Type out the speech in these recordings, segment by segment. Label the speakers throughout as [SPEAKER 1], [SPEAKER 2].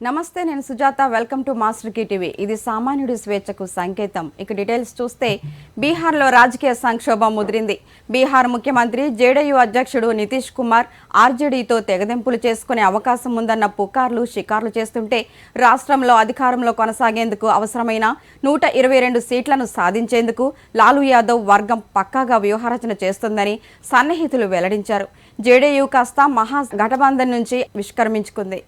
[SPEAKER 1] నమస్తే, నేను Sujatha. Welcome to Master Key TV. ఇది సామాన్యుడి స్వేచ్ఛకు సంకేతం. ఇక డీటెయిల్స్ చూస్తే, బీహార్లో రాజకీయ సంక్షోభం ముదిరింది. బీహార్ ముఖ్యమంత్రి జేడీయూ అధ్యక్షుడు నితీష్ కుమార్ ఆర్జేడీతో తెగదెంపులు చేసుకునే అవకాశం ఉందన్న పుకార్లు షికార్లు చేస్తుంటే, రాష్ట్రంలో అధికారంలో కొనసాగేందుకు అవసరమైన 122 సీట్లను సాధించేందుకు లాలూ యాదవ్ వర్గం పక్కాగా వ్యూహరచన చేస్తుందని సన్నిహితులు వెల్లడించారు. జేడీయూ కాస్త మహా గఠబంధన్ నుంచి నిష్క్రమించుకుంది.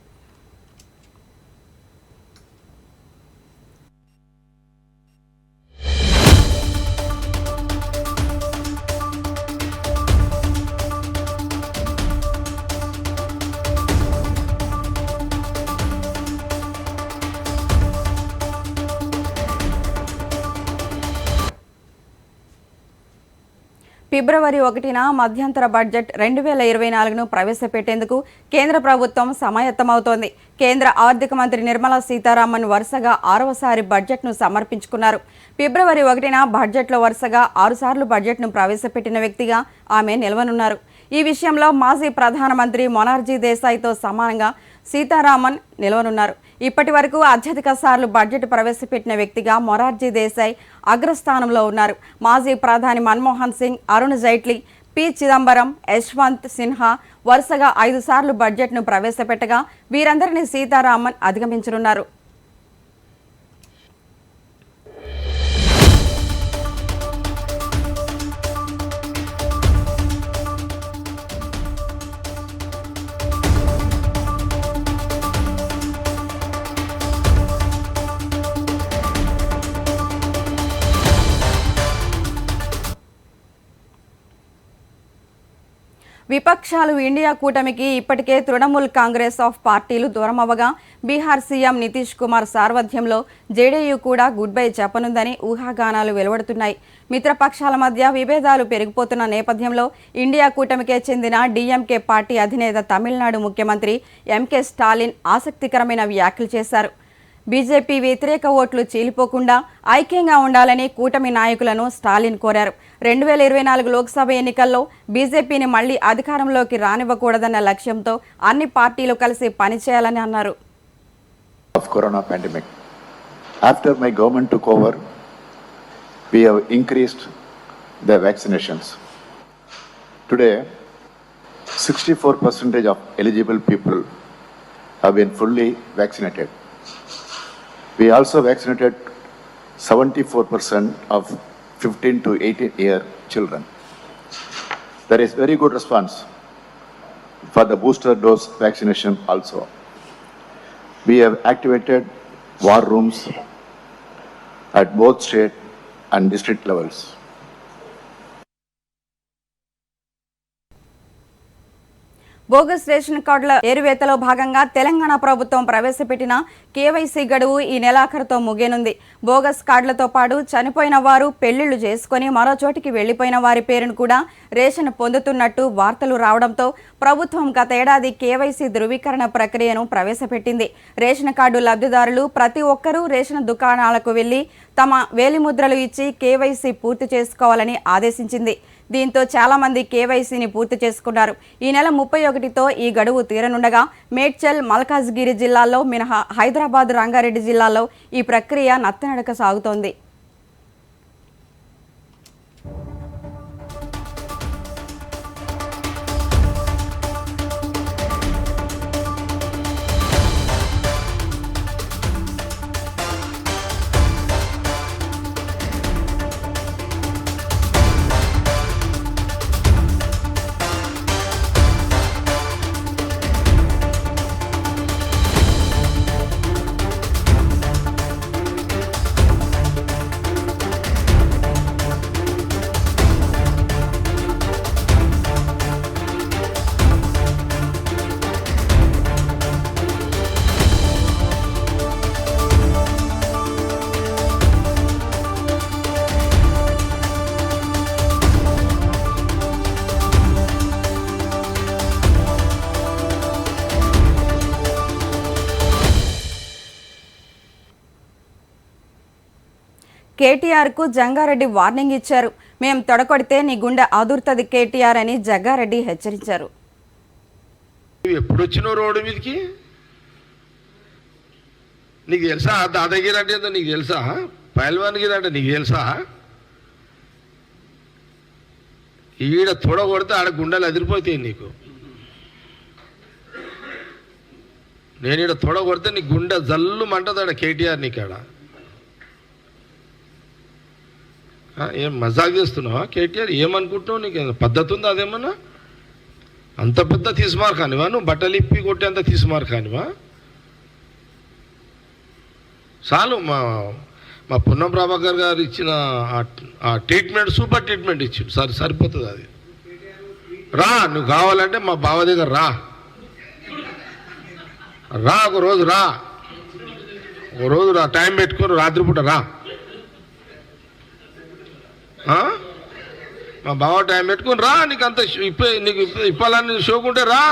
[SPEAKER 1] ఫిబ్రవరి 1న మధ్యంతర బడ్జెట్ 2024ను ప్రవేశపెట్టేందుకు కేంద్ర ప్రభుత్వం సమాయత్తమవుతోంది. కేంద్ర ఆర్థిక మంత్రి నిర్మలా సీతారామన్ వరుసగా 6వసారి బడ్జెట్ను సమర్పించుకున్నారు. ఫిబ్రవరి 1న బడ్జెట్లో వరుసగా 6 సార్లు బడ్జెట్ను ప్రవేశపెట్టిన వ్యక్తిగా ఆమె నిలవనున్నారు. ఈ విషయంలో మాజీ ప్రధానమంత్రి మొనార్జీ దేశాయ్తో సమానంగా సీతారామన్ నిలవనున్నారు. ఇప్పటి వరకు అత్యధిక సార్లు బడ్జెట్ ప్రవేశపెట్టిన వ్యక్తిగా మొరార్జీ దేశాయ్ అగ్రస్థానంలో ఉన్నారు. మాజీ ప్రధాని మన్మోహన్ సింగ్, అరుణ్ జైట్లీ, పి చిదంబరం, యశ్వంత్ సిన్హా వరుసగా 5 సార్లు బడ్జెట్ను ప్రవేశపెట్టగా వీరందరినీ సీతారామన్ అధిగమించనున్నారు. విపక్షాలు ఇండియా కూటమికి ఇప్పటికే తృణమూల్ కాంగ్రెస్ ఆఫ్ పార్టీలు దూరమవ్వగా, బీహార్ సీఎం నితీష్ కుమార్ సారథ్యంలో జేడీయూ కూడా గుడ్ బై చెప్పనుందని ఊహాగానాలు వెలువడుతున్నాయి. మిత్రపక్షాల మధ్య విభేదాలు పెరిగిపోతున్న నేపథ్యంలో ఇండియా కూటమికే చెందిన డీఎంకే పార్టీ అధినేత తమిళనాడు ముఖ్యమంత్రి ఎంకే స్టాలిన్ ఆసక్తికరమైన వ్యాఖ్యలు చేశారు. బీజేపీ వ్యతిరేక ఓట్లు చీలిపోకుండా ఐక్యంగా ఉండాలని కూటమి నాయకులను స్టాలిన్ కోరారు. 2024 లోక్సభ ఎన్నికల్లో బీజేపీని మళ్లీ అధికారంలోకి రానివ్వకూడదన్న లక్ష్యంతో అన్ని పార్టీలు కలిసి పనిచేయాలని అన్నారు.
[SPEAKER 2] Corona pandemic. After my government took over, we have increased the vaccinations. Today, 64% of eligible people have been fully vaccinated. We also vaccinated 74% of 15 to 18-year children. There is very good response for the booster dose vaccination also. We have activated war rooms at both state and district levels.
[SPEAKER 1] Bogus ration కార్డుల ఏరువేతలో భాగంగా తెలంగాణ ప్రభుత్వం ప్రవేశపెట్టిన KYC గడువు ఈ నెలాఖరుతో ముగియనుంది. Bogus కార్డులతో పాటు చనిపోయిన వారు, పెళ్లిళ్లు చేసుకుని మరో చోటికి వెళ్లిపోయిన వారి పేరును కూడా రేషన్ పొందుతున్నట్టు వార్తలు రావడంతో ప్రభుత్వం గతేడాది కేవైసీ ధృవీకరణ ప్రక్రియను ప్రవేశపెట్టింది. రేషన్ కార్డు లబ్ధిదారులు ప్రతి ఒక్కరూ రేషన్ దుకాణాలకు వెళ్లి తమ వేలిముద్రలు ఇచ్చి కేవైసీ పూర్తి చేసుకోవాలని ఆదేశించింది. దీంతో చాలా మంది కేవైసీని పూర్తి చేసుకున్నారు. ఈ నెల 31తో ఈ గడువు తీరనుండగా మేడ్చల్, మల్కాజ్గిరి జిల్లాల్లో మినహా హైదరాబాద్, రంగారెడ్డి జిల్లాల్లో ఈ ప్రక్రియ నత్తనడక సాగుతోంది. కేటీఆర్కు జంగారెడ్డి వార్నింగ్ ఇచ్చారు. మేం తొడకొడితే నీ గుండె ఆదుర్తది కేటీఆర్ అని జగ్గారెడ్డి హెచ్చరించారు.
[SPEAKER 3] ఎప్పుడు వచ్చిన రోడ్డు మీదకి నీకు తెలుసా దాదాగిరి అంటే ఏందో నీకు తెలుసా? పైల్వాన్గిరి అంటే నీకు తెలుసా? ఈడ తొడ కొడితే ఆడ గుండెలు అదిరిపోతాయి నీకు. నేను ఈడ తొడ కొడితే నీ గుండె జల్లు మంటదాడ కేటీఆర్ నీకాడ. ఏం మజాక్ చేస్తున్నావా కేటీఆర్? ఏమనుకుంటున్నావు? నీకు పద్ధతి ఉందా? అదేమన్నా అంత పెద్ద తీసుమార్ కానివా? నువ్వు బట్టలు ఇప్పి కొట్టేంత తీసుమార్ కానివా? చాలు. మా పొన్నం ప్రభాకర్ గారు ఇచ్చిన ఆ ట్రీట్మెంట్ సూపర్ ట్రీట్మెంట్ ఇచ్చిండు. సరిపోతుంది అది. రా, నువ్వు కావాలంటే మా బావ దగ్గర రా, ఒక రోజు రా, టైం పెట్టుకొని రాత్రిపూట రా. మా బావ టైం పెట్టుకొని రా. నీకు అంత నీకు ఇప్పాలని షోకుంటే రా.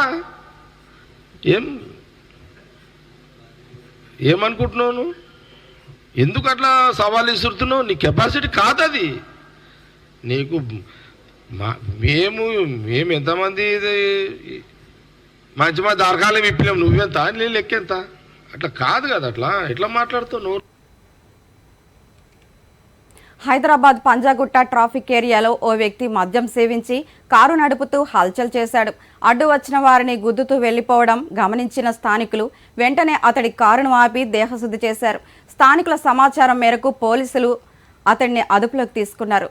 [SPEAKER 3] ఏమనుకుంటున్నావు నువ్వు? ఎందుకు అట్లా సవాళ్ళు ఇస్తున్నావు? నీ కెపాసిటీ కాదు అది. నీకు మేము ఎంతమంది మంచి మంది దరకాలం ఇప్పినాం, నువ్వెంత నేను లెక్కెంత? అట్లా కాదు కదా. అట్లా ఎట్లా మాట్లాడుతావు నువ్వు?
[SPEAKER 1] హైదరాబాద్ పంజాగుట్ట ట్రాఫిక్ ఏరియాలో ఓ వ్యక్తి మద్యం సేవించి కారు నడుపుతూ హల్చల్ చేశాడు. అడ్డు వచ్చిన వారిని గుద్దుతూ వెళ్లిపోవడం గమనించిన స్థానికులు వెంటనే అతడి కారును ఆపి దేహశుద్ధి చేశారు. స్థానికుల సమాచారం మేరకు పోలీసులు అతడిని అదుపులోకి తీసుకున్నారు.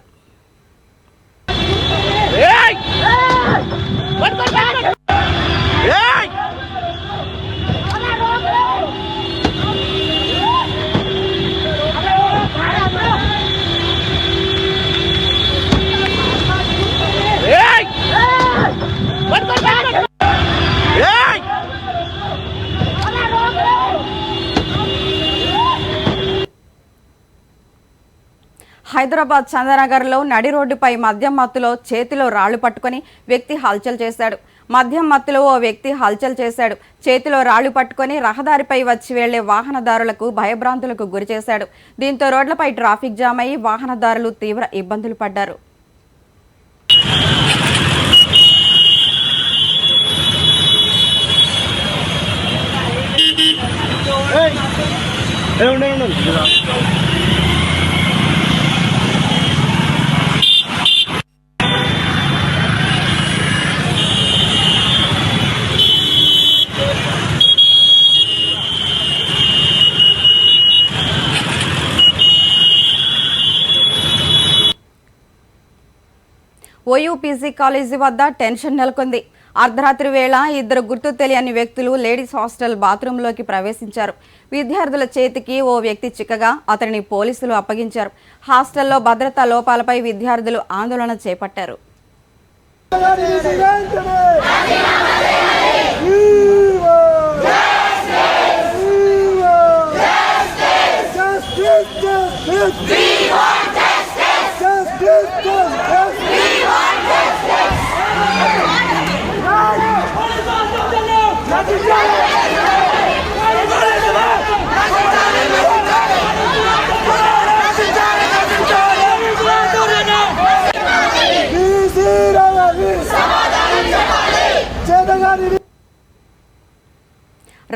[SPEAKER 1] హైదరాబాద్ చందనగర్లో నడి రోడ్డుపై మద్యం మత్తులో చేతిలో రాళ్లు పట్టుకుని వ్యక్తి హల్చల్ చేశాడు. మద్యం మత్తులో ఓ వ్యక్తి హల్చల్ చేశాడు. చేతిలో రాళ్లు పట్టుకుని రహదారిపై వచ్చి వెళ్లే వాహనదారులకు భయభ్రాంతులకు గురిచేశాడు. దీంతో రోడ్లపై ట్రాఫిక్ జామ్ అయి వాహనదారులు తీవ్ర ఇబ్బందులు పడ్డారు. ఓయూపీసీ కాలేజీ వద్ద టెన్షన్ నెలకొంది. అర్ధరాత్రి వేళ ఇద్దరు గుర్తు తెలియని వ్యక్తులు లేడీస్ హాస్టల్ బాత్రూంలోకి ప్రవేశించారు. విద్యార్థుల చేతికి ఓ వ్యక్తి చిక్కగా అతనిని పోలీసులు అప్పగించారు. హాస్టల్లో భద్రతా లోపాలపై విద్యార్థులు ఆందోళన చేపట్టారు.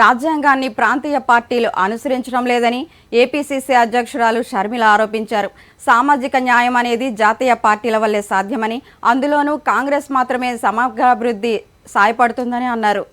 [SPEAKER 1] రాజ్యాంగాన్ని ప్రాంతీయ పార్టీలు అనుసరించడం లేదని ఏపీసీసీ అధ్యక్షురాలు షర్మిల ఆరోపించారు. సామాజిక న్యాయం అనేది జాతీయ పార్టీల వల్లే సాధ్యమని, అందులోనూ కాంగ్రెస్ మాత్రమే సమగ్రాభివృద్ధి సాయపడుతుందని అన్నారు.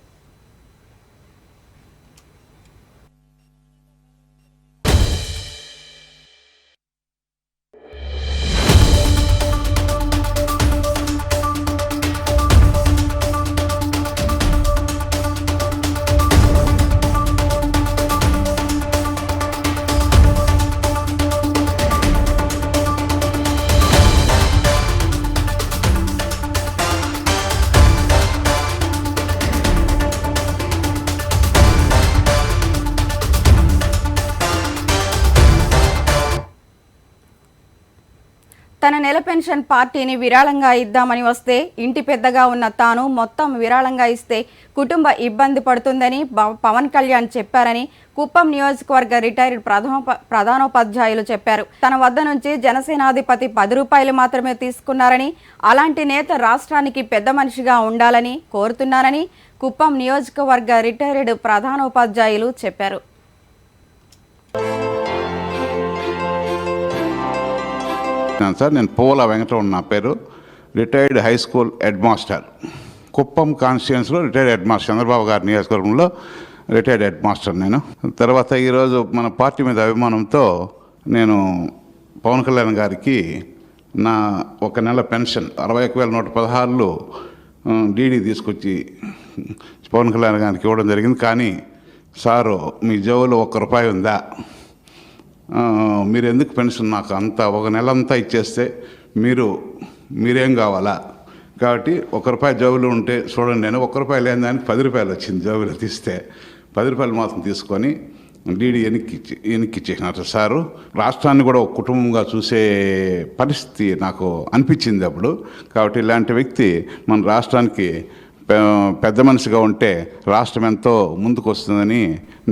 [SPEAKER 1] తన నెల పెన్షన్ పార్టీని విరాళంగా ఇద్దామని వస్తే ఇంటి పెద్దగా ఉన్న తాను మొత్తం విరాళంగా ఇస్తే కుటుంబ ఇబ్బంది పడుతుందని పవన్ కళ్యాణ్ చెప్పారని కుప్పం నియోజకవర్గ రిటైర్డ్ ప్రధానోపాధ్యాయులు చెప్పారు. తన వద్ద నుంచి జనసేనాధిపతి 10 రూపాయలు మాత్రమే తీసుకున్నారని, అలాంటి నేత రాష్ట్రానికి పెద్ద మనిషిగా ఉండాలని కోరుతున్నారని కుప్పం నియోజకవర్గ రిటైర్డ్ ప్రధానోపాధ్యాయులు చెప్పారు.
[SPEAKER 4] అనుకుంటున్నాను సార్. నేను పూల వెంకటరమణ నా పేరు, retired high school headmaster, Kuppam కాన్స్టిట్యుయెన్సీలో రిటైర్డ్ హెడ్ మాస్టర్, చంద్రబాబు గారి నియోజకవర్గంలో రిటైర్డ్ హెడ్ మాస్టర్ నేను. తర్వాత ఈరోజు మన పార్టీ మీద అభిమానంతో నేను పవన్ కళ్యాణ్ గారికి నా ఒక నెల పెన్షన్ 61,116 డీడీ తీసుకొచ్చి పవన్ కళ్యాణ్ గారికి ఇవ్వడం జరిగింది. కానీ సారు, మీ జేబులో ₹1 ఉందా? మీరు ఎందుకు పెన్షన్ నాకు అంతా ఒక నెల అంతా ఇచ్చేస్తే మీరేం కావాలా? కాబట్టి ₹1 జేబులో ఉంటే చూడండి, నేను ₹1 లేని దానికి ₹10 వచ్చింది. జేబులో తీస్తే ₹10 మాత్రం తీసుకొని డీడీ వెనక్కిచ్చేసినారు సారు. రాష్ట్రాన్ని కూడా ఒక కుటుంబంగా చూసే పరిస్థితి నాకు అనిపించింది అప్పుడు. కాబట్టి ఇలాంటి వ్యక్తి మన రాష్ట్రానికి పెద్ద మనిషిగా ఉంటే రాష్ట్రం ఎంతో ముందుకు వస్తుందని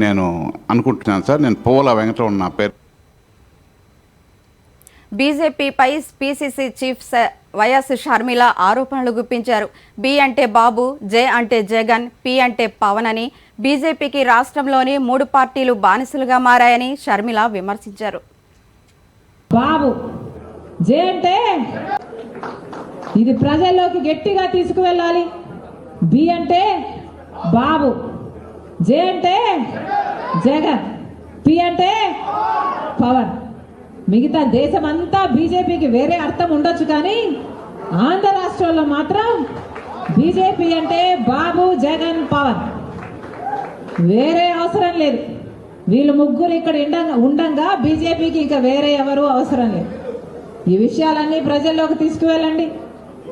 [SPEAKER 4] నేను అనుకుంటున్నాను సార్. నేను పూల వెంకటరమణ నా పేరు.
[SPEAKER 1] బీజేపీపై పీసీసీ చీఫ్ వైఎస్ షర్మిల ఆరోపణలు గుప్పించారు. బి అంటే బాబు, జే అంటే జగన్, పి అంటే పవన్ అని బీజేపీకి రాష్ట్రంలోని 3 పార్టీలు బానిసలుగా మారాయని షర్మిల విమర్శించారు.
[SPEAKER 5] బాబు, జే అంటే ఇది ప్రజల్లోకి గట్టిగా తీసుకువెళ్ళాలి. బి అంటే బాబు, జే అంటే జగన్, పి అంటే పవన్. మిగతా దేశమంతా బీజేపీకి వేరే అర్థం ఉండొచ్చు, కానీ ఆంధ్ర రాష్ట్రంలో మాత్రం బీజేపీ అంటే బాబు, జగన్, పవన్, వేరే అవసరం లేదు. వీళ్ళు ముగ్గురు ఇక్కడ ఉండంగా బీజేపీకి ఇంకా వేరే ఎవరు అవసరం లేదు. ఈ విషయాలన్నీ ప్రజల్లోకి తీసుకువెళ్ళండి,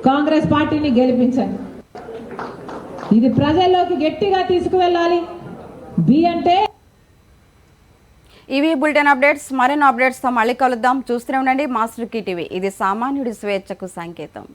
[SPEAKER 5] కాంగ్రెస్ పార్టీని గెలిపించండి. ఇది ప్రజల్లోకి గట్టిగా తీసుకువెళ్ళాలి. బి అంటే
[SPEAKER 1] ఇవి బులెటిన్ అప్డేట్స్. మరిన్ని అప్డేట్స్తో మళ్ళీ కలుద్దాం. చూస్తూనే ఉండండి మాస్టర్ కీ టీవీ. ఇది సామాన్యుడి స్వేచ్ఛకు సంకేతం.